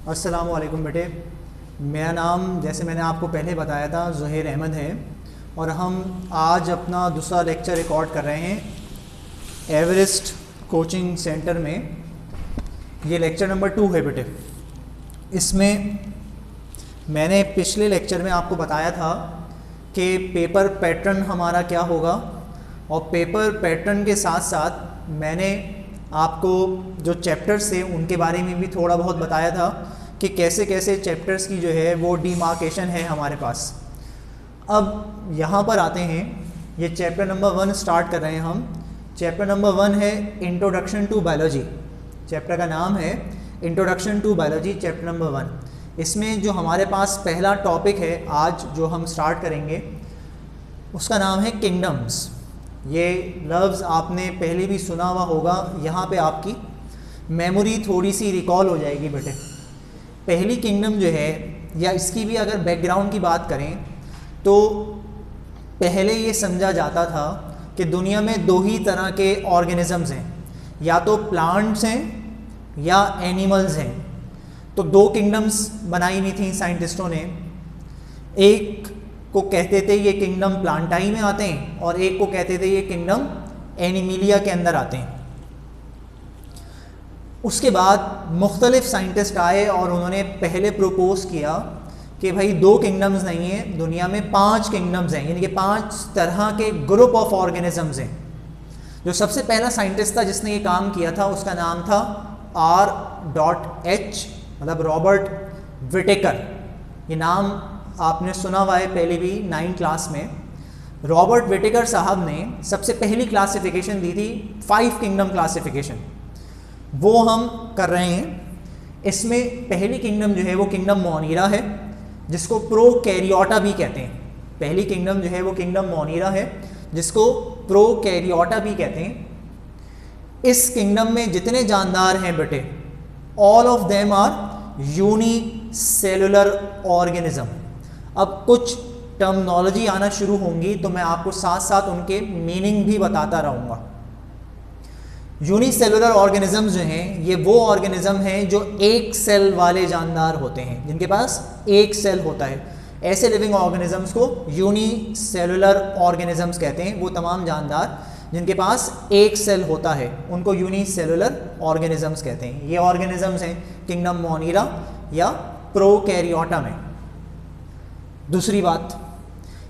अस्सलामु अलैकुम बेटे। मेरा नाम जैसे मैंने आपको पहले बताया था ज़ुहैर अहमद है और हम आज अपना दूसरा लेक्चर रिकॉर्ड कर रहे हैं एवरेस्ट कोचिंग सेंटर में। ये लेक्चर नंबर 2 है बेटे। इसमें मैंने पिछले लेक्चर में आपको बताया था कि पेपर पैटर्न हमारा क्या होगा और पेपर पैटर्न के साथ साथ मैंने आपको जो चैप्टर्स थे उनके बारे में भी थोड़ा बहुत बताया था कि कैसे कैसे चैप्टर्स की जो है वो डिमार्केशन है हमारे पास। अब यहाँ पर आते हैं, ये चैप्टर नंबर 1 स्टार्ट कर रहे हैं हम। चैप्टर नंबर 1 है इंट्रोडक्शन टू बायोलॉजी। चैप्टर का नाम है introduction to biology, chapter number 1। इसमें जो हमारे पास पहला टॉपिक है आज जो हम स्टार्ट करेंगे उसका नाम है किंगडम्स। ये लफ्ज़ आपने पहले भी सुना हुआ होगा, यहाँ पे आपकी मेमोरी थोड़ी सी रिकॉल हो जाएगी बेटे। पहली किंगडम जो है, या इसकी भी अगर बैकग्राउंड की बात करें तो पहले ये समझा जाता था कि दुनिया में 2 ही तरह के ऑर्गेनिजम्स हैं, या तो प्लांट्स हैं या एनिमल्स हैं। तो 2 किंगडम्स बनाई हुई थी साइंटिस्टों ने। एक को कहते थे ये किंगडम प्लांटाई में आते हैं और एक को कहते थे ये किंगडम एनिमिलिया के अंदर आते हैं। उसके बाद मुख्तलिफ साइंटिस्ट आए और उन्होंने पहले प्रपोज किया कि भाई 2 किंगडम्स नहीं हैं, दुनिया में 5 किंगडम्स हैं, यानी कि 5 तरह के ग्रुप ऑफ ऑर्गेनिजम्स हैं। जो सबसे पहला साइंटिस्ट था जिसने ये काम किया था उसका नाम था R.H, मतलब रॉबर्ट विटेकर। ये नाम आपने सुना हुआ है पहले भी 9th क्लास में। रॉबर्ट विटेकर साहब ने सबसे पहली क्लासिफिकेशन दी थी 5 किंगडम क्लासिफिकेशन, वो हम कर रहे हैं। इसमें पहली किंगडम जो है वो किंगडम मोनीरा है, जिसको प्रोकैरियोटा भी कहते हैं। पहली किंगडम जो है वो किंगडम मोनीरा है, जिसको प्रोकैरियोटा भी कहते हैं। इस किंगडम में जितने जानदार हैं बेटे, all of them are unicellular organism. अब कुछ टर्मिनोलॉजी आना शुरू होंगी तो मैं आपको साथ साथ उनके मीनिंग भी बताता रहूँगा। यूनिसेलुलर ऑर्गेनिजम्स जो हैं ये वो ऑर्गेनिज्म हैं जो एक सेल वाले जानदार होते हैं, जिनके पास एक सेल होता है। ऐसे लिविंग ऑर्गेनिजम्स को यूनिसेलुलर ऑर्गेनिजम्स कहते हैं। वो तमाम जानदार जिनके पास एक सेल होता है उनको यूनिसेलुलर ऑर्गेनिजम्स कहते हैं। ये ऑर्गेनिजम्स हैं किंगडम मोनीरा या प्रोकैरियोटा में। दूसरी बात,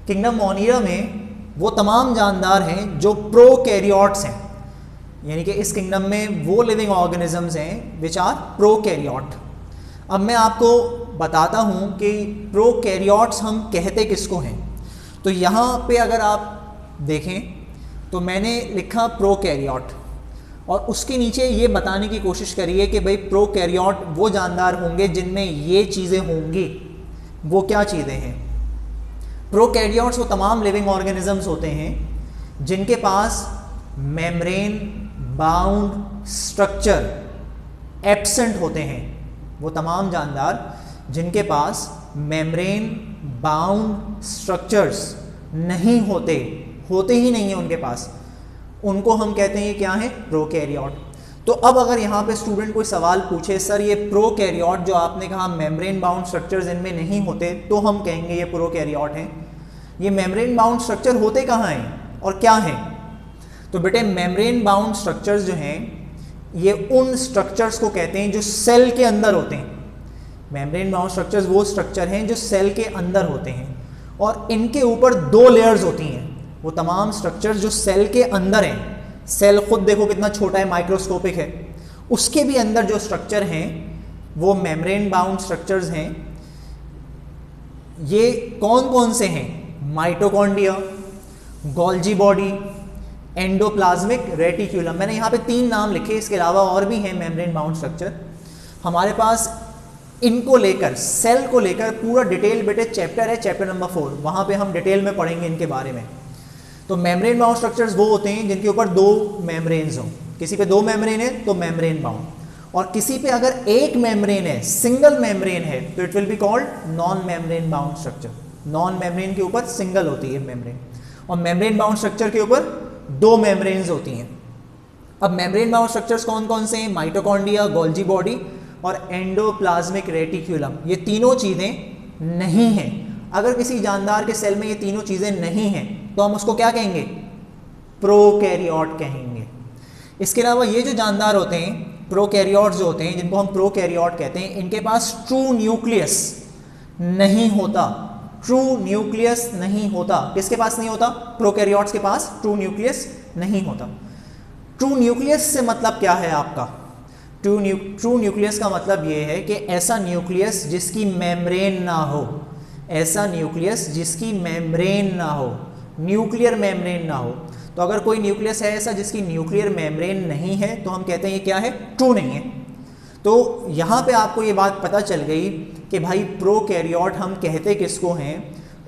किंगडम मोनीरा में वो तमाम जानदार हैं जो प्रोकैरियोट्स हैं, यानी कि इस किंगडम में वो लिविंग ऑर्गेनिजम्स हैं विच आर प्रोकैरियोट। अब मैं आपको बताता हूँ कि प्रोकैरियोट्स हम कहते किसको हैं। तो यहाँ पे अगर आप देखें तो मैंने लिखा प्रोकैरियोट और उसके नीचे ये बताने की कोशिश करिए कि भाई प्रोकैरियोट वो जानदार होंगे जिनमें ये चीज़ें होंगी। वो क्या चीज़ें हैं? प्रोकैरियोट्स वो तमाम लिविंग ऑर्गेनिजम्स होते हैं जिनके पास मेम्ब्रेन बाउंड स्ट्रक्चर एब्सेंट होते हैं। वो तमाम जानदार जिनके पास मेम्ब्रेन बाउंड स्ट्रक्चर्स नहीं होते ही नहीं है उनके पास, उनको हम कहते हैं क्या है? प्रोकैरियोट। तो अब अगर यहाँ पे स्टूडेंट कोई सवाल पूछे, सर ये प्रोकैरियोट जो आपने कहा मेम्ब्रेन बाउंड स्ट्रक्चर्स इनमें नहीं होते, तो हम कहेंगे ये प्रोकैरियोट हैं। ये मेम्ब्रेन बाउंड स्ट्रक्चर होते कहाँ हैं और क्या हैं? तो बेटे मेम्ब्रेन बाउंड स्ट्रक्चर्स जो हैं ये उन स्ट्रक्चर्स को कहते हैं जो सेल के अंदर होते हैं। मेम्ब्रेन बाउंड स्ट्रक्चर्स वो स्ट्रक्चर हैं जो सेल के अंदर होते हैं और इनके ऊपर 2 लेयर्स होती हैं। वो तमाम स्ट्रक्चर्स जो सेल के अंदर हैं, सेल खुद देखो कितना छोटा है, माइक्रोस्कोपिक है, उसके भी अंदर जो स्ट्रक्चर हैं वो मेम्ब्रेन बाउंड स्ट्रक्चर्स हैं। ये कौन कौन से हैं? Mitochondria, Golgi body, endoplasmic reticulum. मैंने यहाँ पे 3 नाम लिखे, इसके अलावा और भी हैं मेम्ब्रेन बाउंड स्ट्रक्चर हमारे पास। इनको लेकर, सेल को लेकर पूरा डिटेल बेटे चैप्टर है, चैप्टर नंबर 4, वहाँ पे हम डिटेल में पढ़ेंगे इनके बारे में। तो मेम्ब्रेन बाउंड स्ट्रक्चर्स वो होते हैं जिनके ऊपर 2 मेम्ब्रेन्स हों। किसी पे 2 मेम्ब्रेन है तो मेम्ब्रेन बाउंड, और किसी पे अगर एक मेम्ब्रेन है, सिंगल मेम्ब्रेन है, तो it will be called non membrane bound structure. Non membrane के ऊपर सिंगल होती है मेम्ब्रेन, और मेम्ब्रेन बाउंड स्ट्रक्चर के ऊपर 2 मेम्ब्रेन्स होती हैं। अब मेम्ब्रेन बाउंड स्ट्रक्चर्स कौन कौन से हैं? माइटोकॉन्ड्रिया, गोल्जी बॉडी और एंडोप्लाज्मिक रेटिक्यूलम, ये तीनों चीज़ें नहीं हैं। अगर किसी जानदार के सेल में ये तीनों चीज़ें नहीं हैं तो हम उसको क्या कहेंगे? प्रोकैरियोट कहेंगे। इसके अलावा ये जो जानदार होते हैं, प्रोकैरियोट्स जो होते हैं, जिनको हम प्रोकैरियोट कहते हैं, इनके पास ट्रू न्यूक्लियस नहीं होता। ट्रू न्यूक्लियस नहीं होता। किसके पास नहीं होता? प्रोकैरियोट्स के पास ट्रू न्यूक्लियस नहीं होता। ट्रू न्यूक्लियस से मतलब क्या है आपका? ट्रू न्यूक्लियस का मतलब ये है कि ऐसा न्यूक्लियस जिसकी मेम्ब्रेन ना हो, ऐसा न्यूक्लियस जिसकी मेम्ब्रेन ना हो, न्यूक्लियर मेम्ब्रेन ना हो। तो अगर कोई न्यूक्लियस है ऐसा जिसकी न्यूक्लियर मेम्ब्रेन नहीं है तो हम कहते हैं ये क्या है? ट्रू नहीं है। तो यहाँ पे आपको ये बात पता चल गई कि भाई प्रोकैरियोट हम कहते किसको हैं?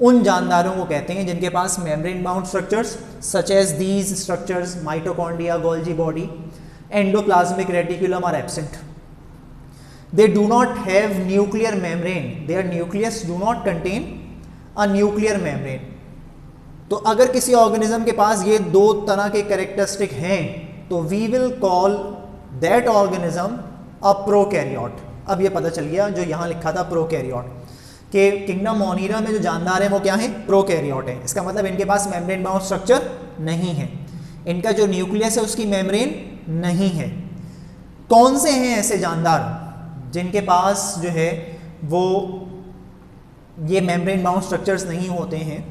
उन जानदारों को कहते हैं जिनके पास membrane bound structures such as these structures, mitochondria, Golgi body, endoplasmic reticulum are absent. They do not have nuclear membrane. Their nucleus do not contain a nuclear membrane. तो अगर किसी ऑर्गेनिज्म के पास ये दो तरह के कैरेक्टरिस्टिक हैं तो we will call that organism a prokaryote. अब ये पता चल गया जो यहाँ लिखा था प्रोकैरियोट, कि किंगडम मोनिरा में जो जानदार हैं वो क्या है? प्रोकैरियोट है। इसका मतलब इनके पास मेम्ब्रेन बाउंड स्ट्रक्चर नहीं है, इनका जो न्यूक्लियस है उसकी मेम्ब्रेन नहीं है। कौन से हैं ऐसे जानदार जिनके पास जो है वो ये मेम्ब्रेन बाउंड स्ट्रक्चर्स नहीं होते हैं,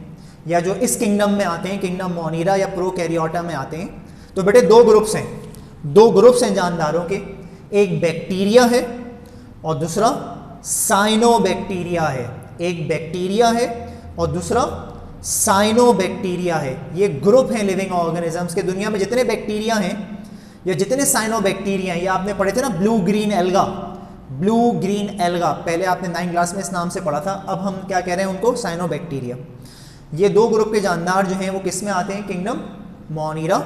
या जो इस किंगडम में आते हैं, किंगडम मोनिरा या प्रोकैरियोटा में आते हैं? तो बेटे दो ग्रुप्स हैं, दो ग्रुप्स हैं जानदारों के। एक बैक्टीरिया है और दूसरा साइनोबैक्टीरिया है। एक बैक्टीरिया है और दूसरा साइनोबैक्टीरिया है। ये ग्रुप हैं लिविंग ऑर्गेनिजम्स के। दुनिया में जितने बैक्टीरिया हैं या जितने साइनोबैक्टीरिया हैं, ये आपने पढ़े थे ना, blue green alga, blue green alga, पहले आपने 9th क्लास में इस नाम से पढ़ा था। अब हम क्या कह रहे हैं उनको? साइनोबैक्टीरिया। ये दो ग्रुप के जानदार जो हैं वो किस में आते हैं? किंगडम मोनिरा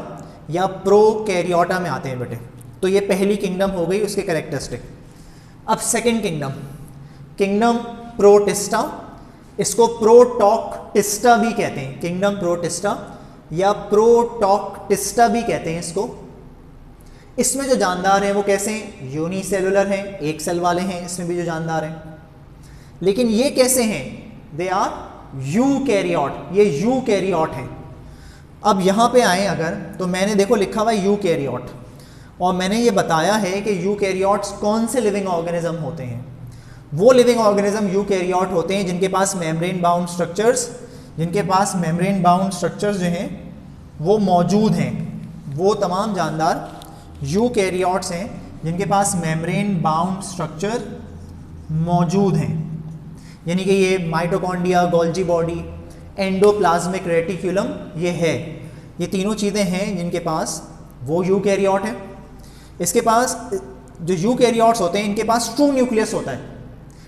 या प्रोकैरियोटा में आते हैं बेटे। तो ये पहली किंगडम हो गई उसके कैरेक्टरिस्टिक। अब सेकंड किंगडम, किंगडम प्रोटिस्टा, इसको प्रोटॉक्टिस्टा भी कहते हैं। किंगडम प्रोटिस्टा या प्रोटॉक्टिस्टा भी कहते हैं इसको। इसमें जो जानदार हैं वो कैसे हैं? यूनिसेलुलर हैं, एक सेल वाले हैं इसमें भी जो जानदार हैं। लेकिन ये कैसे हैं? दे आर यूकैरियोट, ये यूकैरियोट हैं। अब यहाँ पे आए अगर, तो मैंने देखो लिखा हुआ है यूकैरियोट, और मैंने ये बताया है कि यूकैरियोट्स कौन से लिविंग ऑर्गेनिज्म होते हैं। वो लिविंग ऑर्गेनिज्म यूकैरियोट होते हैं जिनके पास मेम्ब्रेन बाउंड स्ट्रक्चर्स, जिनके पास मेम्ब्रेन बाउंड स्ट्रक्चर्स जो हैं वो मौजूद हैं। वो तमाम जानदार यूकैरियोट्स हैं जिनके पास मेम्ब्रेन बाउंड स्ट्रक्चर मौजूद हैं। यानी कि ये mitochondria, Golgi body, endoplasmic reticulum ये है, ये तीनों चीज़ें हैं जिनके पास वो यूकैरियोट है। इसके पास जो यूकैरियोट्स होते हैं इनके पास ट्रू न्यूक्लियस होता है।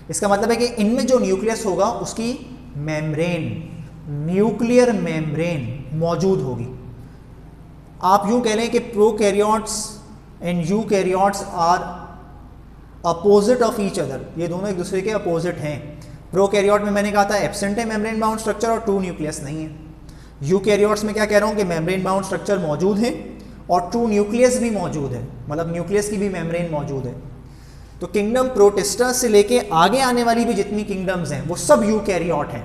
इसका मतलब है कि इनमें जो न्यूक्लियस होगा उसकी मेम्ब्रेन, न्यूक्लियर मेम्ब्रेन मौजूद होगी। आप यूँ कह लें कि prokaryotes and eukaryotes are opposite of each other, ये दोनों एक दूसरे के अपोजिट हैं। प्रोकैरियोट में मैंने कहा था एब्सेंट है मेम्ब्रेन बाउंड स्ट्रक्चर और ट्रू न्यूक्लियस नहीं है। यूकैरियोट्स में क्या कह रहा हूँ कि मेम्ब्रेन बाउंड स्ट्रक्चर मौजूद है और ट्रू न्यूक्लियस भी मौजूद है, मतलब न्यूक्लियस की भी मेम्ब्रेन मौजूद है। तो किंगडम प्रोटिस्टा से लेके आगे आने वाली भी जितनी किंगडम्स हैं वो सब यूकैरियोट हैं,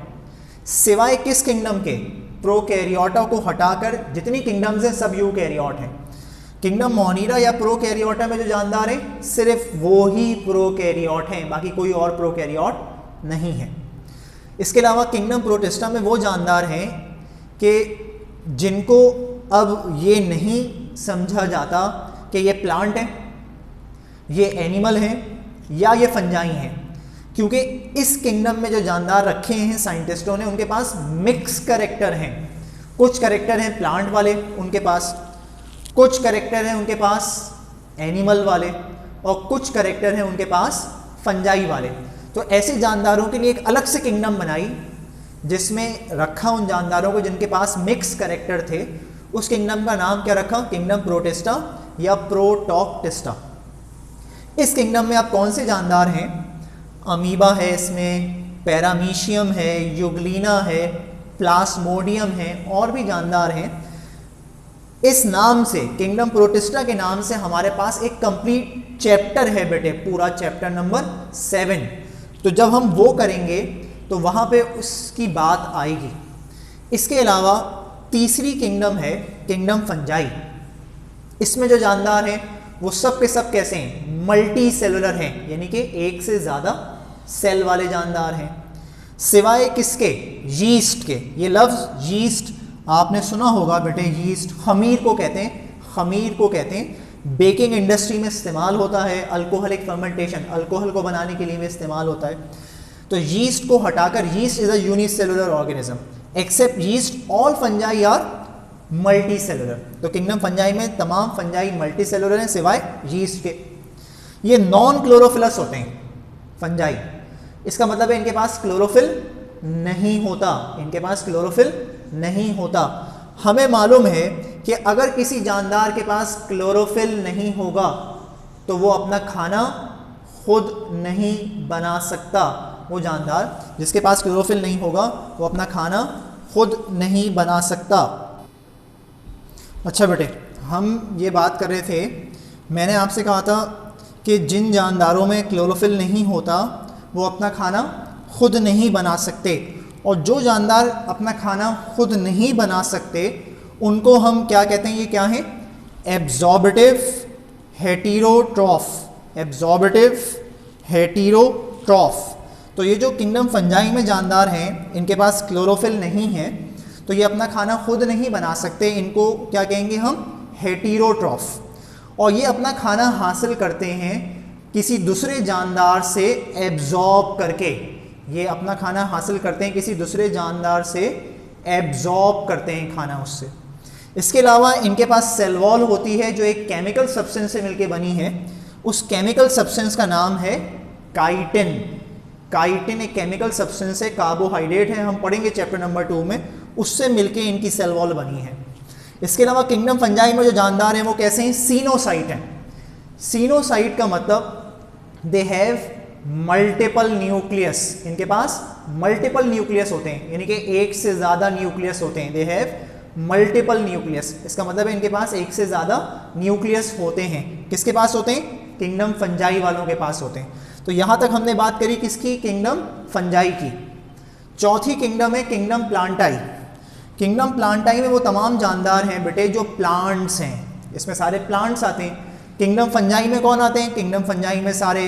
सिवाय किस किंगडम के? प्रोकैरियोटा को हटाकर जितनी किंगडम्स हैं सब यूकैरियोट हैं। किंगडम मोनिरा या प्रोकैरियोटा में जो जानदार हैं सिर्फ वो ही प्रोकैरियोट हैं, बाकी कोई और प्रोकैरियोट नहीं है। इसके अलावा किंगडम प्रोटिस्टा में वो जानदार हैं कि जिनको अब ये नहीं समझा जाता कि ये प्लांट है, ये एनिमल है या ये फंजाई हैं, क्योंकि इस किंगडम में जो जानदार रखे हैं साइंटिस्टों ने उनके पास मिक्स कैरेक्टर हैं। कुछ कैरेक्टर हैं प्लांट वाले उनके पास, कुछ कैरेक्टर हैं उनके पास एनिमल वाले, और कुछ कैरेक्टर हैं उनके पास फंजाई वाले। तो ऐसे जानदारों के लिए एक अलग से किंगडम बनाई जिसमें रखा उन जानदारों को जिनके पास मिक्स कैरेक्टर थे। उस किंगडम का नाम क्या रखा? किंगडम प्रोटिस्टा या प्रोटॉक्टिस्टा। इस किंगडम में आप कौन से जानदार हैं? अमीबा है, इसमें पैरामीशियम है, यूग्लिना है, प्लास्मोडियम है, और भी जानदार हैं। इस नाम से, किंगडम प्रोटिस्टा के नाम से हमारे पास एक कंप्लीट चैप्टर है बेटे, पूरा चैप्टर नंबर 7। तो जब हम वो करेंगे तो वहाँ पे उसकी बात आएगी। इसके अलावा तीसरी किंगडम है किंगडम फंजाई। इसमें जो जानदार हैं वो सब के सब कैसे हैं, मल्टी सेलुलर हैं, यानी कि एक से ज़्यादा सेल वाले जानदार हैं। सिवाय किसके, यीस्ट के। ये लफ्ज़ यीस्ट आपने सुना होगा बेटे, यीस्ट खमीर को कहते हैं, खमीर को कहते हैं। बेकिंग इंडस्ट्री में इस्तेमाल होता है, अल्कोहलिक फर्मेंटेशन, अल्कोहल को बनाने के लिए भी इस्तेमाल होता है। तो यीस्ट को हटाकर, yeast is a unicellular organism, except yeast all fungi are multi cellular. तो किंगडम फंजाई में तमाम फंजाई मल्टी सेलुलर हैं सिवाय यीस्ट के। ये नॉन क्लोरोफिलस होते हैं फंजाई, इसका मतलब है इनके पास क्लोरोफिल नहीं होता, इनके पास क्लोरोफिल नहीं होता। हमें मालूम है कि अगर किसी जानदार के पास क्लोरोफिल नहीं होगा तो वो अपना खाना खुद नहीं बना सकता। वो जानदार जिसके पास क्लोरोफिल नहीं होगा वो अपना खाना खुद नहीं बना सकता। अच्छा बेटे, हम ये बात कर रहे थे, मैंने आपसे कहा था कि जिन जानदारों में क्लोरोफिल नहीं होता वो अपना खाना खुद नहीं बना सकते, और जो जानदार अपना खाना खुद नहीं बना सकते उनको हम क्या कहते हैं, ये क्या है, एब्जॉर्बेटिव हेटेरोट्रॉफ। एब्जॉर्बेटिव हेटेरोट्रॉफ। तो ये जो किंगडम फंजाई में जानदार हैं इनके पास क्लोरोफिल नहीं है, तो ये अपना खाना खुद नहीं बना सकते, इनको क्या कहेंगे हम, हेटेरोट्रॉफ। और ये अपना खाना हासिल करते हैं किसी दूसरे जानदार से एब्जॉर्ब करके। ये अपना खाना हासिल करते हैं किसी दूसरे जानदार से एब्जॉर्ब करते हैं खाना उससे। इसके अलावा इनके पास सेल वॉल होती है जो एक केमिकल सब्सटेंस से मिलकर बनी है। उस केमिकल सब्सटेंस का नाम है काइटिन। काइटिन एक केमिकल सब्सटेंस है, कार्बोहाइड्रेट है, हम पढ़ेंगे चैप्टर नंबर 2 में। उससे मिलके इनकी सेल वॉल बनी है। इसके अलावा किंगडम फंजाई में जो जानदार हैं वो कैसे हैं, सीनोसाइट हैं। सीनोसाइट का मतलब दे हैव मल्टीपल न्यूक्लियस, इनके पास मल्टीपल न्यूक्लियस होते हैं, यानी कि एक से ज़्यादा न्यूक्लियस होते हैं। दे हैव मल्टीपल न्यूक्लियस, इसका मतलब है इनके पास एक से ज़्यादा न्यूक्लियस होते हैं। किसके पास होते हैं, किंगडम फंजाई वालों के पास होते हैं। तो यहाँ तक हमने बात करी किसकी, किंगडम फंजाई की। चौथी किंगडम है किंगडम प्लांटाई। किंगडम प्लांटाई में वो तमाम जानदार हैं बेटे जो प्लांट्स हैं, इसमें सारे प्लांट्स आते हैं। किंगडम फंजाई में कौन आते हैं, किंगडम फंजाई में सारे,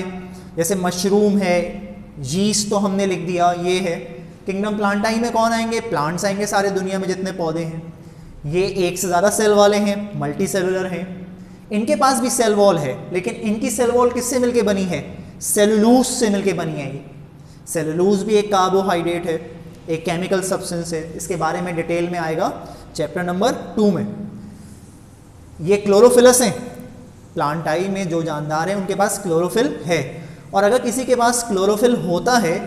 जैसे मशरूम है, यीस्ट तो हमने लिख दिया, ये है। किंगडम प्लांटाई में कौन आएंगे, प्लांट्स आएंगे, सारे दुनिया में जितने पौधे हैं। ये एक से ज़्यादा सेल वाले हैं, मल्टी सेलुलर हैं। इनके पास भी सेल वॉल है, लेकिन इनकी सेल वॉल किससे मिलके बनी है, सेलुलोज से मिलके बनी है। ये सेलुलोज भी एक कार्बोहाइड्रेट है, एक केमिकल सब्सटेंस है। इसके बारे में डिटेल में आएगा चैप्टर नंबर 2 में। ये क्लोरोफिलस हैं, प्लांटाई में जो जानदार हैं उनके पास क्लोरोफिल है। और अगर किसी के पास क्लोरोफिल होता है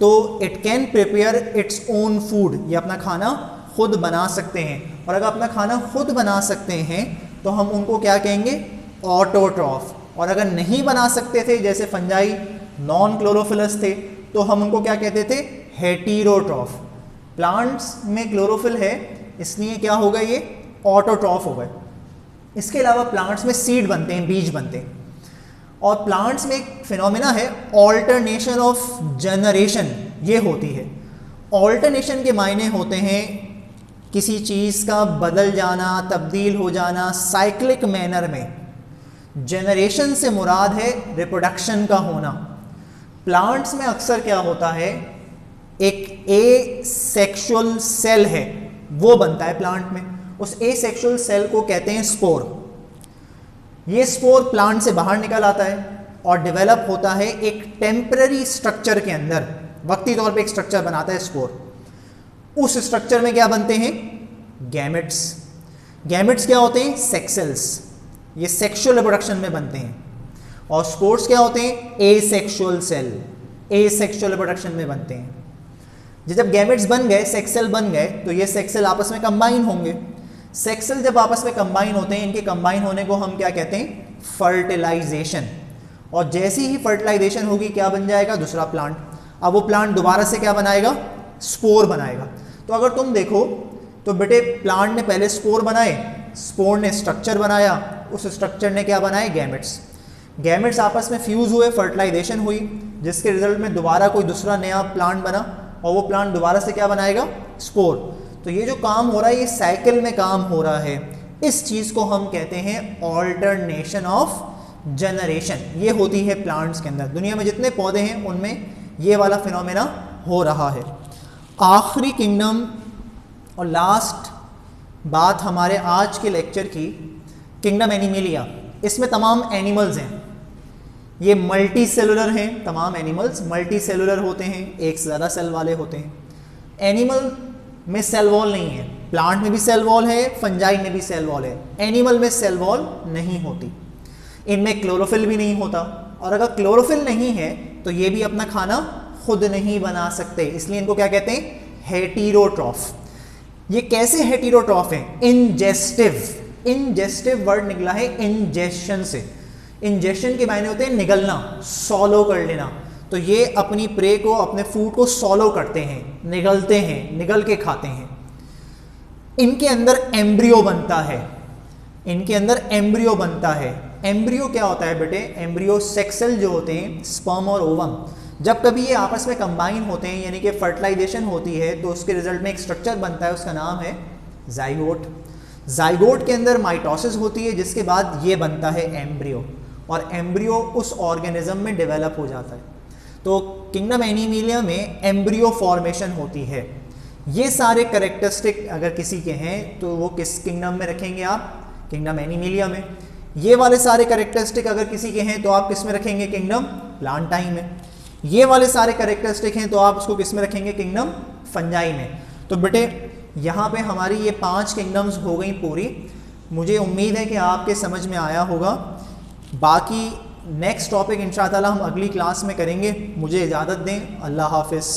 तो it can prepare its own food, ये अपना खाना खुद बना सकते हैं। और अगर अपना खाना खुद बना सकते हैं तो हम उनको क्या कहेंगे, ऑटोट्रॉफ। और अगर नहीं बना सकते थे, जैसे फंजाई नॉन क्लोरोफिलस थे, तो हम उनको क्या कहते थे, हेटेरोट्रॉफ। प्लांट्स में क्लोरोफिल है इसलिए क्या हो गए, ये ऑटोट्रॉफ हो गए। इसके अलावा प्लांट्स में सीड बनते हैं, बीज बनते हैं। और प्लांट्स में एक फिनोमिना है ऑल्टरनेशन ऑफ जनरेशन, ये होती है। ऑल्टरनेशन के मायने होते हैं किसी चीज़ का बदल जाना, तब्दील हो जाना साइक्लिक मैनर में। जनरेशन से मुराद है रिप्रोडक्शन का होना। प्लांट्स में अक्सर क्या होता है, एक ए सेक्सुअल सेल है वो बनता है प्लांट में, उस ए सेक्सुअल सेल को कहते हैं स्पोर। ये स्पोर प्लांट से बाहर निकल आता है और डेवलप होता है एक टेम्पररी स्ट्रक्चर के अंदर, वक्ती तौर पे एक स्ट्रक्चर बनाता है स्पोर। उस स्ट्रक्चर में क्या बनते हैं, गैमेट्स। गैमेट्स क्या होते हैं, सेक्स सेल्स, ये सेक्सुअल रिप्रोडक्शन में बनते हैं। और स्पोर्स क्या होते हैं, एसेक्सुअल सेल, एसेक्सुअल रिप्रोडक्शन में बनते हैं। जब गैमेट्स बन गए, सेक्स सेल बन गए, तो ये सेक्स सेल आपस में कंबाइन होंगे। सेक्स सेल जब आपस में कंबाइन होते हैं, इनके कंबाइन होने को हम क्या कहते हैं, फर्टिलाइजेशन। और जैसी ही फर्टिलाइजेशन होगी क्या बन जाएगा, दूसरा प्लांट। अब वो प्लांट दोबारा से क्या बनाएगा, स्पोर बनाएगा। तो अगर तुम देखो तो बेटे प्लांट ने पहले स्पोर बनाए, स्पोर ने स्ट्रक्चर बनाया, उस स्ट्रक्चर ने क्या बनाए, गैमेट्स। गैमेट्स आपस में फ्यूज हुए, फर्टिलाइजेशन हुई, जिसके रिजल्ट में दोबारा कोई दूसरा नया प्लांट बना और वो प्लांट दोबारा से क्या बनाएगा, स्पोर। तो ये जो काम हो रहा है ये साइकिल में काम हो रहा है। इस चीज़ को हम कहते हैं ऑल्टरनेशन ऑफ जनरेशन। ये होती है प्लांट्स के अंदर। दुनिया में जितने पौधे हैं उनमें ये वाला फिनोमेना हो रहा है। आखिरी किंगडम और लास्ट बात हमारे आज के लेक्चर की, किंगडम एनिमलिया। इसमें तमाम एनिमल्स हैं, ये मल्टी सेलुलर हैं। तमाम एनिमल्स मल्टी सेलुलर होते हैं, एक से ज़्यादा सेल वाले होते हैं। एनिमल में सेल वॉल नहीं है, प्लांट में भी सेल वॉल है, फंजाई में भी सेल वॉल है। एनिमल में सेल वॉल नहीं होती, इनमें क्लोरोफिल भी नहीं होता, और अगर क्लोरोफिल नहीं है तो ये भी अपना खाना खुद नहीं बना सकते, इसलिए इनको क्या कहते हैं, हेटेरोट्रॉफ। ये कैसे हेटेरोट्रॉफ हैं, इंजेस्टिव। इंजेस्टिव वर्ड निकला है इंजेशन से। इंजेशन के मायने होते हैं निगलना, सॉलो कर लेना। तो ये अपनी प्रे को, अपने फूड को सॉलो करते हैं, निगलते हैं, निगल के खाते हैं। इनके अंदर एम्ब्रियो बनता है, इनके अंदर एम्ब्रियो बनता है। एम्ब्रियो क्या होता है बेटे, एम्ब्रियो सेक्स सेल जो होते हैं, स्पर्म और ओवम, जब कभी ये आपस में कंबाइन होते हैं यानी कि फर्टिलाइजेशन होती है तो उसके रिजल्ट में एक स्ट्रक्चर बनता है, उसका नाम है जाइगोट। जाइगोट के अंदर माइटोसिस होती है, जिसके बाद ये बनता है एम्ब्रियो, और एम्ब्रियो उस ऑर्गेनिज्म में डेवलप हो जाता है। तो किंगडम एनिमलिया में एम्ब्रियो फॉर्मेशन होती है। ये सारे करेक्टरिस्टिक अगर किसी के हैं तो वो किस किंगडम में रखेंगे आप, किंगडम एनिमलिया में। ये वाले सारे करेक्टरिस्टिक अगर किसी के हैं तो आप किस में रखेंगे, किंगडम प्लांटाई में। ये वाले सारे करेक्टरिस्टिक हैं तो आप उसको किस में रखेंगे, किंगडम फंजाई में। तो बेटे यहाँ पे हमारी ये 5 किंगडम्स हो गई पूरी। मुझे उम्मीद है कि आपके समझ में आया होगा। बाकी नेक्स्ट टॉपिक इंशाअल्लाह हम अगली क्लास में करेंगे। मुझे इजाज़त दें, अल्लाह हाफिज़।